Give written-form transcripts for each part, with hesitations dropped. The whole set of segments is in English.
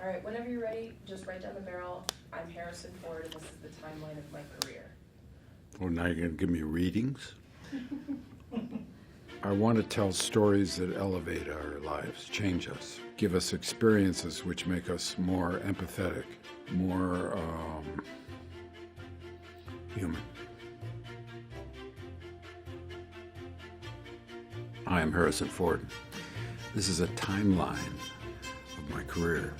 All right, whenever you're ready, just right down the barrel. I'm Harrison Ford, and this is the timeline of my career. Well, now you're going to give me readings? I want to tell stories that elevate our lives, change us, give us experiences which make us more empathetic, more human. I am Harrison Ford. This is a timeline of my career.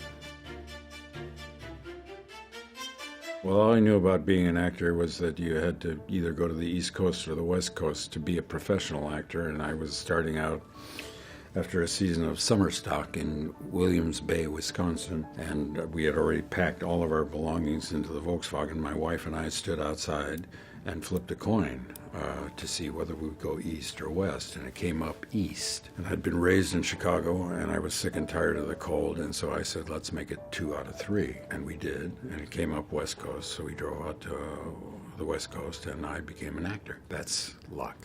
Well, all I knew about being an actor was that you had to either go to the East Coast or the West Coast to be a professional actor, and I was starting out after a season of summer stock in Williams Bay, Wisconsin, and we had already packed all of our belongings into the Volkswagen. My wife and I stood outside and flipped a coin to see whether we would go east or west, and it came up east. And I'd been raised in Chicago, and I was sick and tired of the cold, and so I said, let's make it 2 out of 3, and we did, and it came up west coast, so we drove out to the west coast, and I became an actor. That's luck.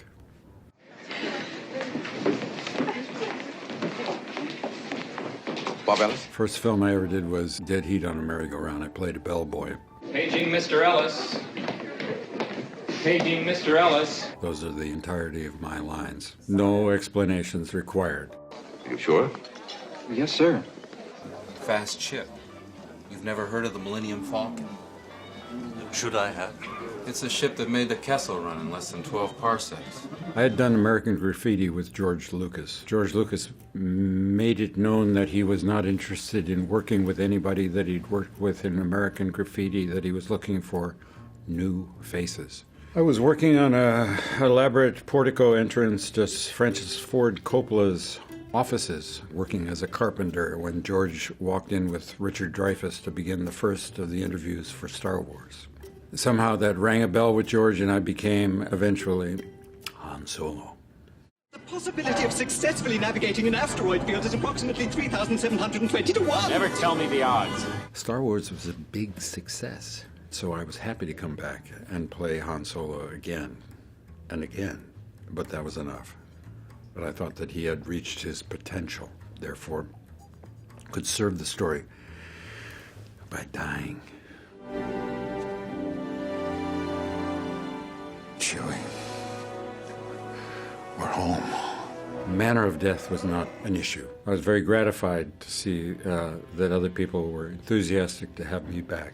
Bob Ellis? First film I ever did was Dead Heat on a Merry-Go-Round. I played a bellboy. Paging Mr. Ellis. Paging Mr. Ellis. Those are the entirety of my lines. No explanations required. Are you sure? Yes, sir. Fast ship. You've never heard of the Millennium Falcon? Should I have? It's a ship that made the Kessel run in less than 12 parsecs. I had done American Graffiti with George Lucas. George Lucas made it known that he was not interested in working with anybody that he'd worked with in American Graffiti, that he was looking for new faces. I was working on a elaborate portico entrance to Francis Ford Coppola's offices, working as a carpenter, when George walked in with Richard Dreyfuss to begin the first of the interviews for Star Wars. Somehow that rang a bell with George, and I became, eventually, Han Solo. The possibility of successfully navigating an asteroid field is approximately 3,720 to 1. Never tell me the odds. Star Wars was a big success, so I was happy to come back and play Han Solo again and again, but that was enough. But I thought that he had reached his potential, therefore could serve the story by dying. Chewie. We're home. Manner of death was not an issue. I was very gratified to see that other people were enthusiastic to have me back.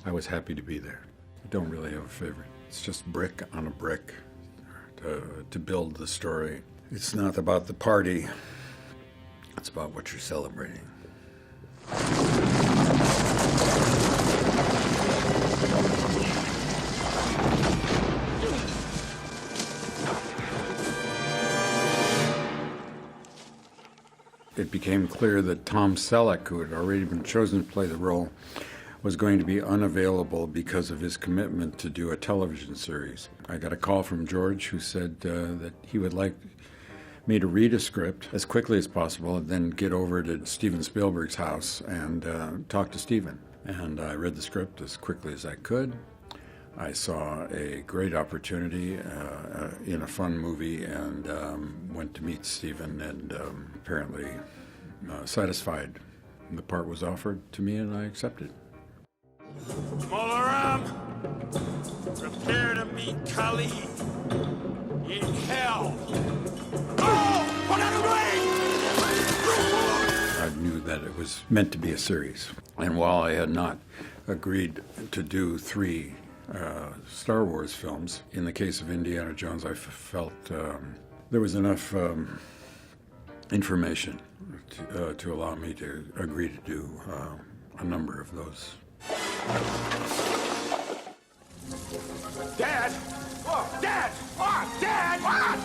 I was happy to be there. I don't really have a favorite. It's just brick on a brick to build the story. It's not about the party. It's about what you're celebrating. It became clear that Tom Selleck, who had already been chosen to play the role, was going to be unavailable because of his commitment to do a television series. I got a call from George, who said that he would like me to read a script as quickly as possible and then get over to Steven Spielberg's house and talk to Steven. And I read the script as quickly as I could. I saw a great opportunity in a fun movie and went to meet Steven, and apparently satisfied. The part was offered to me and I accepted. All around, prepare to meet Kali in hell. Oh, put out I knew that it was meant to be a series. And while I had not agreed to do 3 Star Wars films, in the case of Indiana Jones, I felt there was enough information to allow me to agree to do a number of those. Dad! Oh, Dad! Oh, Dad! Ah!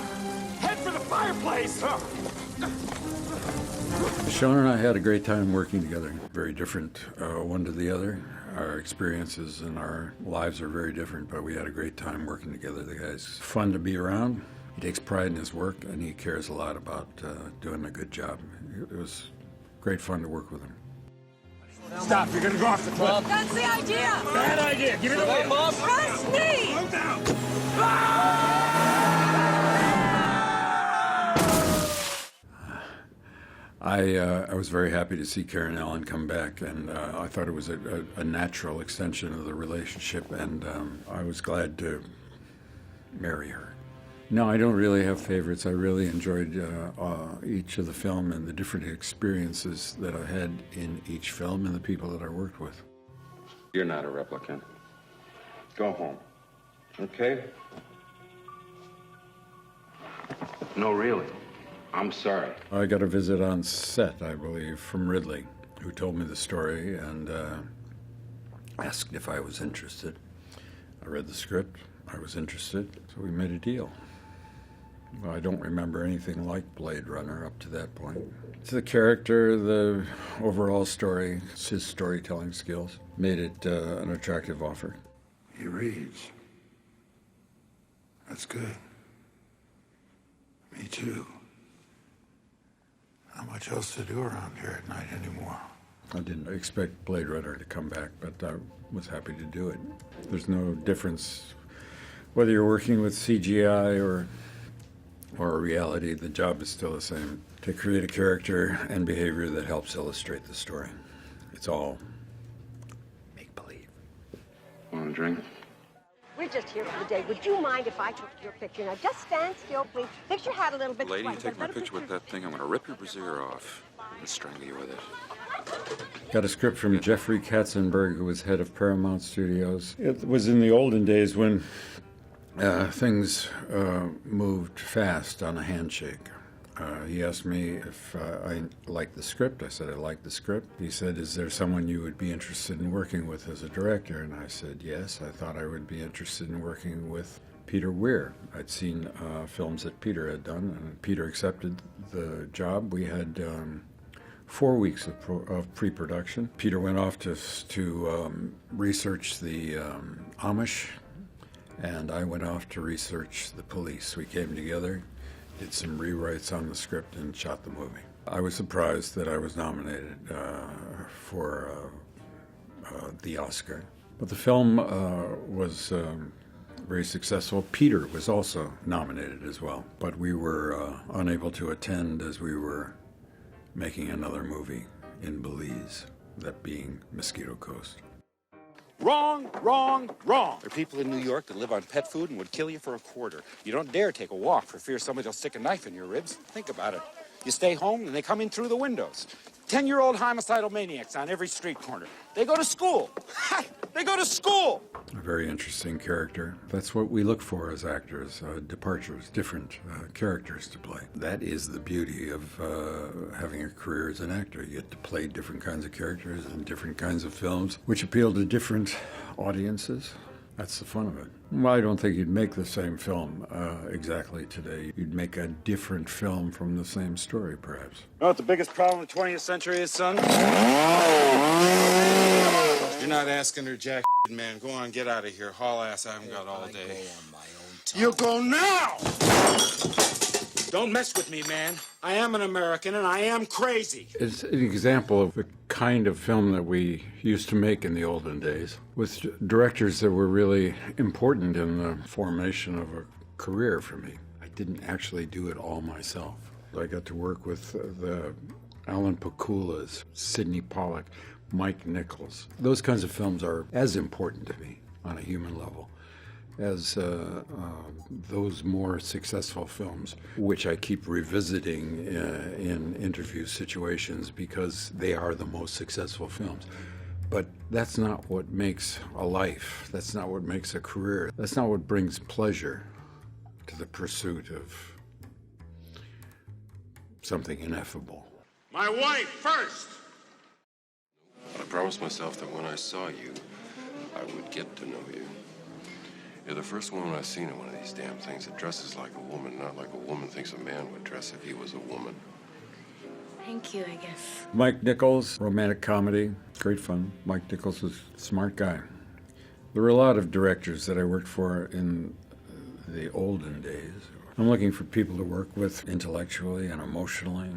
Head for the fireplace! Shona and I had a great time working together. Very different one to the other. Our experiences and our lives are very different, but we had a great time working together. The guy's fun to be around. He takes pride in his work, and he cares a lot about doing a good job. It was great fun to work with him. Stop, you're gonna go off the cliff. That's the idea! Bad idea, give it away, Mom! Trust me! Slow down! I was very happy to see Karen Allen come back, and I thought it was a natural extension of the relationship, and I was glad to marry her. No, I don't really have favorites. I really enjoyed each of the film and the different experiences that I had in each film and the people that I worked with. You're not a replicant. Go home. Okay? No, really. I'm sorry. I got a visit on set, I believe, from Ridley, who told me the story and asked if I was interested. I read the script. I was interested, so we made a deal. Well, I don't remember anything like Blade Runner up to that point. It's the character, the overall story, his storytelling skills made it an attractive offer. He reads. That's good. Me too. Not much else to do around here at night anymore. I didn't expect Blade Runner to come back, but I was happy to do it. There's no difference whether you're working with CGI or reality. The job is still the same, to create a character and behavior that helps illustrate the story. It's all make-believe. Want a drink? We're just here for the day. Would you mind if I took your picture? Now, just stand still, please. Fix your hat a little bit. Lady, you take my picture with that thing, I'm going to rip your brassiere off and strangle you with it. Got a script from Jeffrey Katzenberg, who was head of Paramount Studios. It was in the olden days when things moved fast on a handshake. He asked me if I liked the script. I said I liked the script. He said, is there someone you would be interested in working with as a director? And I said, yes. I thought I would be interested in working with Peter Weir. I'd seen films that Peter had done, and Peter accepted the job. We had 4 weeks of pre-production. Peter went off to research the Amish, and I went off to research the police. We came together, did some rewrites on the script, and shot the movie. I was surprised that I was nominated for the Oscar. But the film was very successful. Peter was also nominated as well, but we were unable to attend as we were making another movie in Belize, that being Mosquito Coast. Wrong, wrong, wrong. There are people in New York that live on pet food and would kill you for a quarter. You don't dare take a walk for fear somebody will stick a knife in your ribs. Think about it. You stay home and they come in through the windows. 10-year-old homicidal maniacs on every street corner. They go to school. They go to school. A very interesting character. That's what we look for as actors, departures, different characters to play. That is the beauty of having a career as an actor. You get to play different kinds of characters in different kinds of films, which appeal to different audiences. That's the fun of it. Well, I don't think you'd make the same film exactly today. You'd make a different film from the same story, perhaps. You know what the biggest problem of the 20th century is, son? You're not asking her jack, man. Go on, get out of here. Haul ass, I haven't got all day. You go now! Don't mess with me, man. I am an American, and I am crazy. It's an example of the kind of film that we used to make in the olden days, with directors that were really important in the formation of a career for me. I didn't actually do it all myself. I got to work with the Alan Paculas, Sidney Pollack, Mike Nichols. Those kinds of films are as important to me on a human level as those more successful films, which I keep revisiting in interview situations because they are the most successful films. But that's not what makes a life. That's not what makes a career. That's not what brings pleasure to the pursuit of something ineffable. My wife first. I promised myself that when I saw you, I would get to know you. You're the first woman I've seen in one of these damn things that dresses like a woman, not like a woman thinks a man would dress if he was a woman. Thank you, I guess. Mike Nichols, romantic comedy, great fun. Mike Nichols was a smart guy. There were a lot of directors that I worked for in the olden days. I'm looking for people to work with intellectually and emotionally.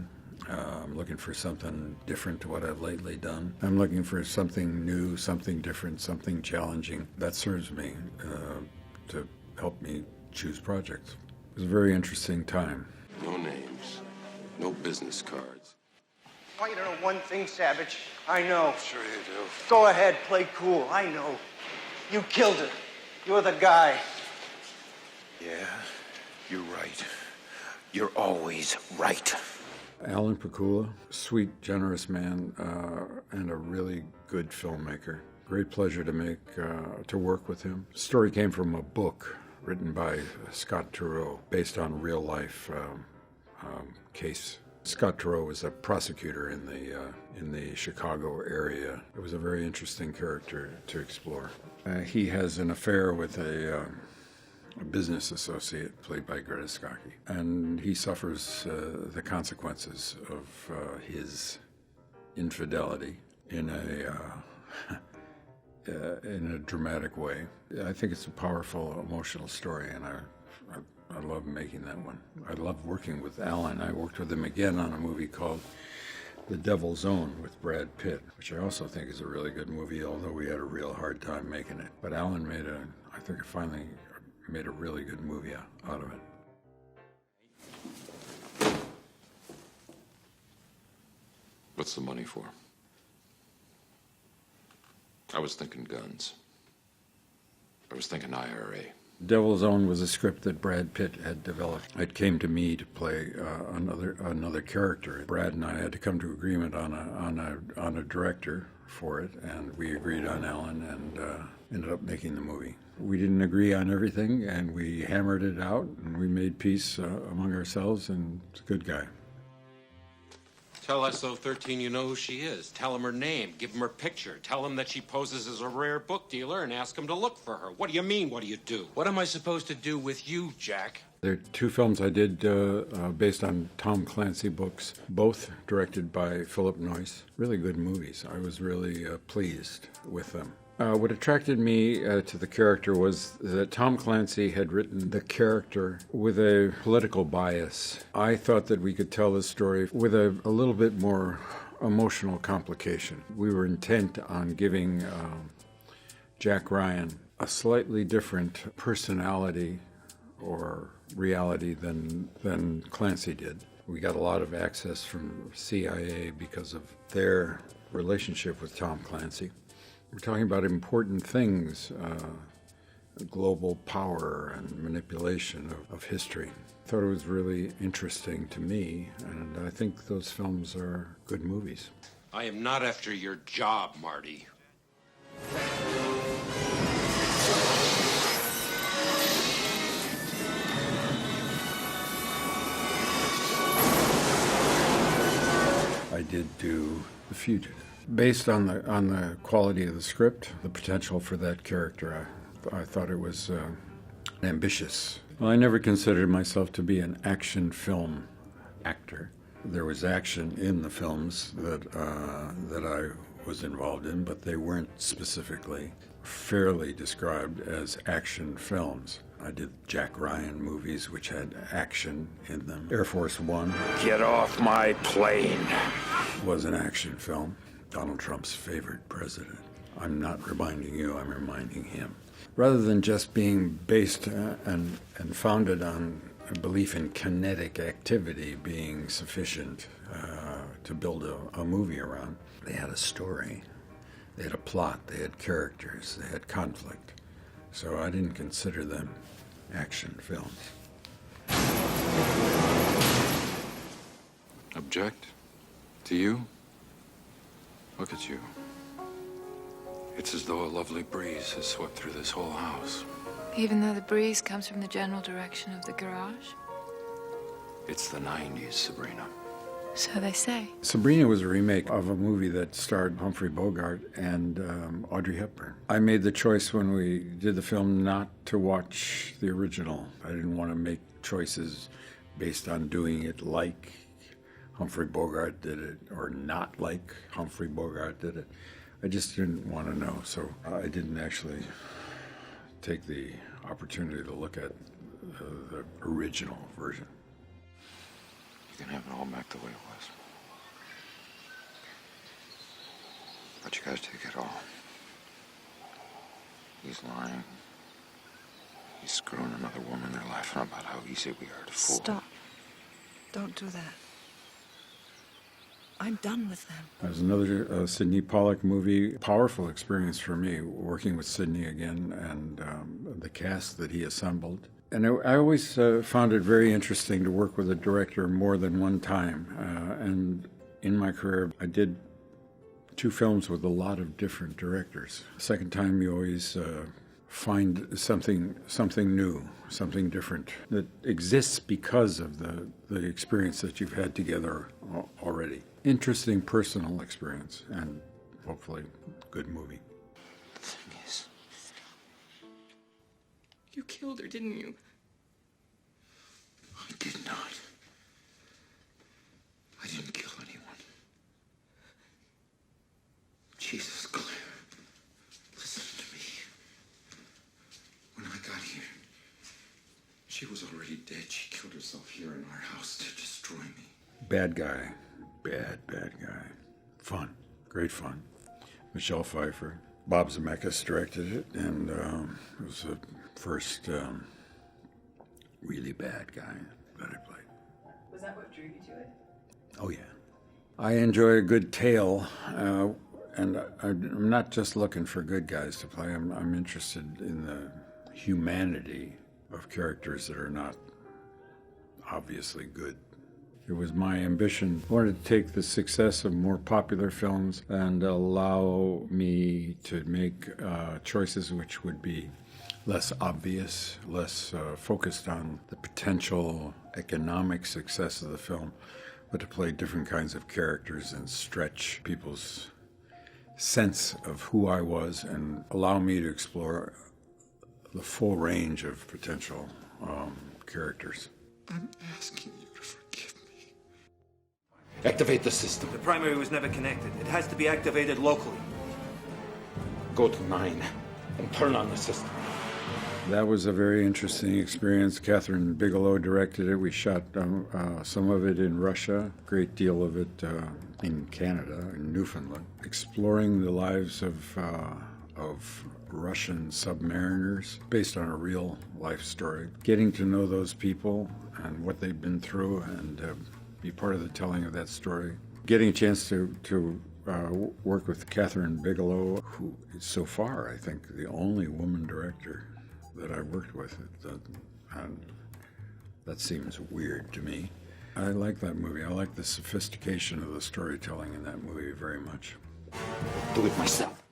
I'm looking for something different to what I've lately done. I'm looking for something new, something different, something challenging that serves me to help me choose projects. It was a very interesting time. No names, no business cards. Oh, you don't know one thing, Savage. I know. Sure you do. Go ahead, play cool. I know. You killed her. You're the guy. Yeah, you're right. You're always right. Alan Pakula, sweet, generous man, and a really good filmmaker. Great pleasure to work with him. The story came from a book written by Scott Turow, based on a real-life case. Scott Turow was a prosecutor in the Chicago area. It was a very interesting character to explore. He has an affair with a business associate played by Greta Scacchi, and he suffers the consequences of his infidelity in a dramatic way. I think it's a powerful, emotional story, and I love making that one. I love working with Alan. I worked with him again on a movie called The Devil's Own with Brad Pitt, which I also think is a really good movie, although we had a real hard time making it. But Alan I think finally made a really good movie out of it. What's the money for? I was thinking guns. I was thinking IRA. Devil's Own was a script that Brad Pitt had developed. It came to me to play another character. Brad and I had to come to agreement on a director for it, and we agreed on Alan and ended up making the movie. We didn't agree on everything, and we hammered it out, and we made peace among ourselves, and it's a good guy. Tell SO13 you know who she is. Tell him her name. Give him her picture. Tell him that she poses as a rare book dealer and ask him to look for her. What do you mean, what do you do? What am I supposed to do with you, Jack? There are two films I did based on Tom Clancy books, both directed by Philip Noyce. Really good movies. I was really pleased with them. What attracted me to the character was that Tom Clancy had written the character with a political bias. I thought that we could tell this story with a little bit more emotional complication. We were intent on giving Jack Ryan a slightly different personality or reality than Clancy did. We got a lot of access from CIA because of their relationship with Tom Clancy. We're talking about important things, global power and manipulation of history. I thought it was really interesting to me, and I think those films are good movies. I am not after your job, Marty. I did do The Fugitive. Based on the quality of the script, the potential for that character, I thought it was ambitious. Well, I never considered myself to be an action film actor. There was action in the films that I was involved in, but they weren't specifically fairly described as action films. I did Jack Ryan movies which had action in them. Air Force One. Get off my plane. Was an action film. Donald Trump's favorite president. I'm not reminding you, I'm reminding him. Rather than just being based and founded on a belief in kinetic activity being sufficient to build a movie around, they had a story, they had a plot, they had characters, they had conflict. So I didn't consider them action films. Object? To you? Look at you. It's as though a lovely breeze has swept through this whole house. Even though the breeze comes from the general direction of the garage? It's the 90s, Sabrina. So they say. Sabrina was a remake of a movie that starred Humphrey Bogart and Audrey Hepburn. I made the choice when we did the film not to watch the original. I didn't want to make choices based on doing it like Humphrey Bogart did it or not like Humphrey Bogart did it. I just didn't want to know, so I didn't actually take the opportunity to look at the original version. You can have it all back the way it was. But you gotta take it all. He's lying. He's screwing another woman. They're laughing about how easy we are to fool. Stop. Don't do that. I'm done with them. That was another Sidney Pollack movie. Powerful experience for me, working with Sidney again and the cast that he assembled. And I always found it very interesting to work with a director more than one time. And in my career, I did 2 films with a lot of different directors. Second time, you always find something new, something different that exists because of the experience that you've had together already. Interesting personal experience, and hopefully good movie. The thing is, you killed her, didn't you? I did not. I didn't kill anyone. Jesus, Claire. Listen to me. When I got here, she was already dead. She killed herself here in our house to destroy me. Bad guy. Bad guy. Fun. Great fun. Michelle Pfeiffer. Bob Zemeckis directed it, and it was the first really bad guy that I played. Was that what drew you to it? Oh, yeah. I enjoy a good tale, and I'm not just looking for good guys to play. I'm interested in the humanity of characters that are not obviously good. It was my ambition. I wanted to take the success of more popular films and allow me to make choices which would be less obvious, less focused on the potential economic success of the film, but to play different kinds of characters and stretch people's sense of who I was and allow me to explore the full range of potential characters. I'm asking you to forgive me. Activate the system. The primary was never connected. It has to be activated locally. Go to 9 and turn on the system. That was a very interesting experience. Catherine Bigelow directed it. We shot some of it in Russia, a great deal of it in Canada, in Newfoundland, exploring the lives of Russian submariners based on a real life story. Getting to know those people and what they've been through and be part of the telling of that story. Getting a chance to work with Catherine Bigelow, who is so far, I think, the only woman director that I worked with. And that seems weird to me. I like that movie. I like the sophistication of the storytelling in that movie very much. Do it myself.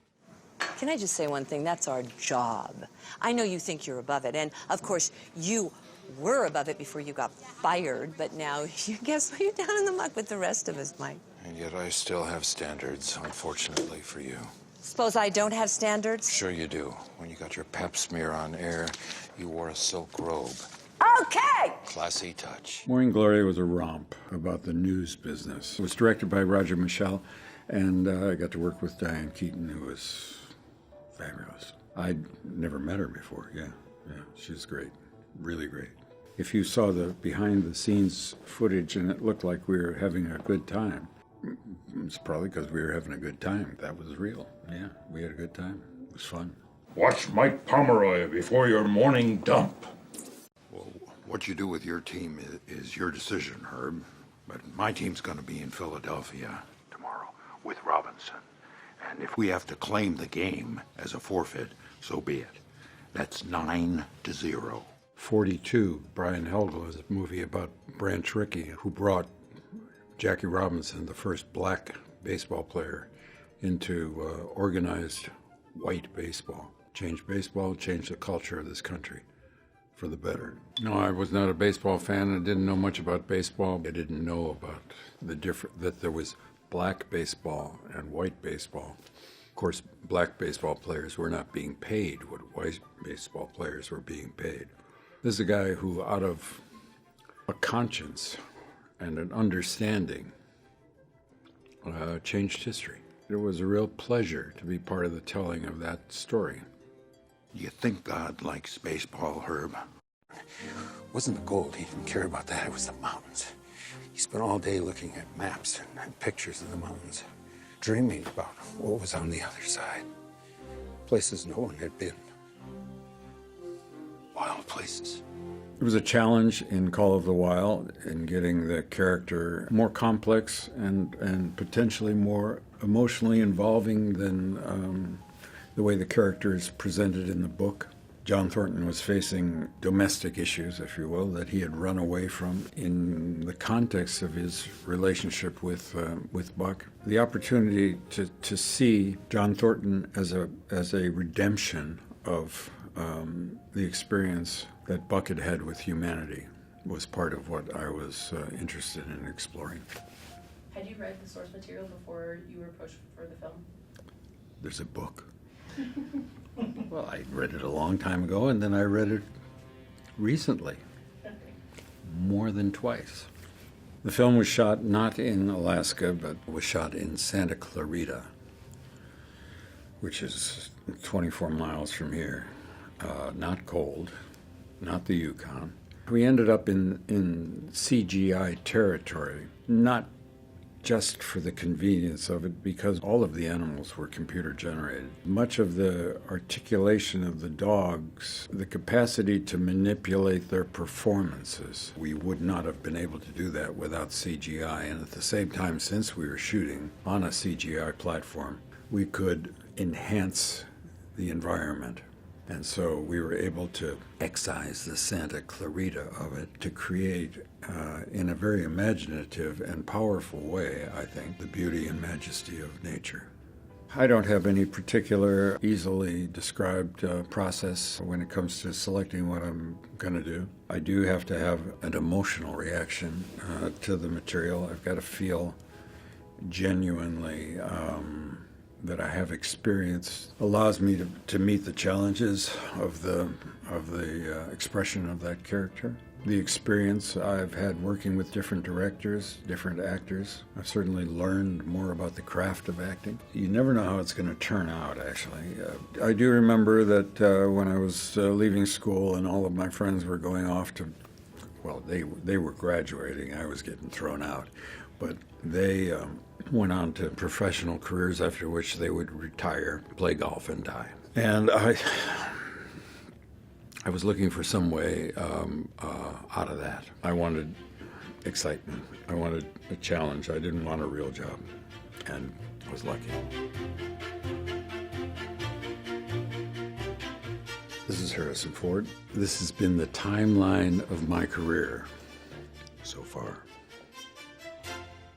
Can I just say one thing? That's our job. I know you think you're above it, and of course you were above it before you got fired, but now you guess what? You're down in the muck with the rest of us, Mike. And yet I still have standards, unfortunately for you. Suppose I don't have standards? Sure you do. When you got your pap smear on air, you wore a silk robe. Okay! Classy touch. Morning Glory was a romp about the news business. It was directed by Roger Michell, and I got to work with Diane Keaton, who was fabulous. I'd never met her before, yeah. She's great, really great. If you saw the behind-the-scenes footage and it looked like we were having a good time, it's probably because we were having a good time. That was real. Yeah, we had a good time. It was fun. Watch Mike Pomeroy before your morning dump. Well, what you do with your team is your decision, Herb. But my team's going to be in Philadelphia tomorrow with Robinson. And if we have to claim the game as a forfeit, so be it. That's 9-0. 42, Brian Helgel, is a movie about Branch Rickey, who brought Jackie Robinson, the first black baseball player, into organized white baseball. Changed baseball, changed the culture of this country for the better. No, I was not a baseball fan. I didn't know much about baseball. I didn't know about that there was black baseball and white baseball. Of course, black baseball players were not being paid what white baseball players were being paid. This is a guy who, out of a conscience and an understanding, changed history. It was a real pleasure to be part of the telling of that story. You think God likes baseball, Herb? It wasn't the gold. He didn't care about that. It was the mountains. He spent all day looking at maps and pictures of the mountains, dreaming about what was on the other side. Places no one had been. Wild places. It was a challenge in Call of the Wild in getting the character more complex and potentially more emotionally involving than the way the character is presented in the book. John Thornton was facing domestic issues, if you will, that he had run away from in the context of his relationship with Buck. The opportunity to see John Thornton as a redemption of the experience that Buck had had with humanity was part of what I was interested in exploring. Had you read the source material before you were approached for the film? There's a book. Well, I read it a long time ago, and then I read it recently, more than twice. The film was shot not in Alaska, but was shot in Santa Clarita, which is 24 miles from here. Not cold, not the Yukon. We ended up in CGI territory, not just for the convenience of it, because all of the animals were computer generated. Much of the articulation of the dogs, the capacity to manipulate their performances, we would not have been able to do that without CGI. And at the same time, since we were shooting on a CGI platform, we could enhance the environment. And so we were able to excise the Santa Clarita of it to create, in a very imaginative and powerful way, I think, the beauty and majesty of nature. I don't have any particular easily described process when it comes to selecting what I'm going to do. I do have to have an emotional reaction to the material. I've got to feel genuinely that I have experience allows me to meet the challenges of the expression of that character. The experience I've had working with different directors, different actors. I've certainly learned more about the craft of acting. You never know how it's going to turn out, actually. I do remember that when I was leaving school and all of my friends were going off to, well, they were graduating. I was getting thrown out. But they went on to professional careers after which they would retire, play golf, and die. And I was looking for some way out of that. I wanted excitement. I wanted a challenge. I didn't want a real job, and I was lucky. This is Harrison Ford. This has been the timeline of my career so far.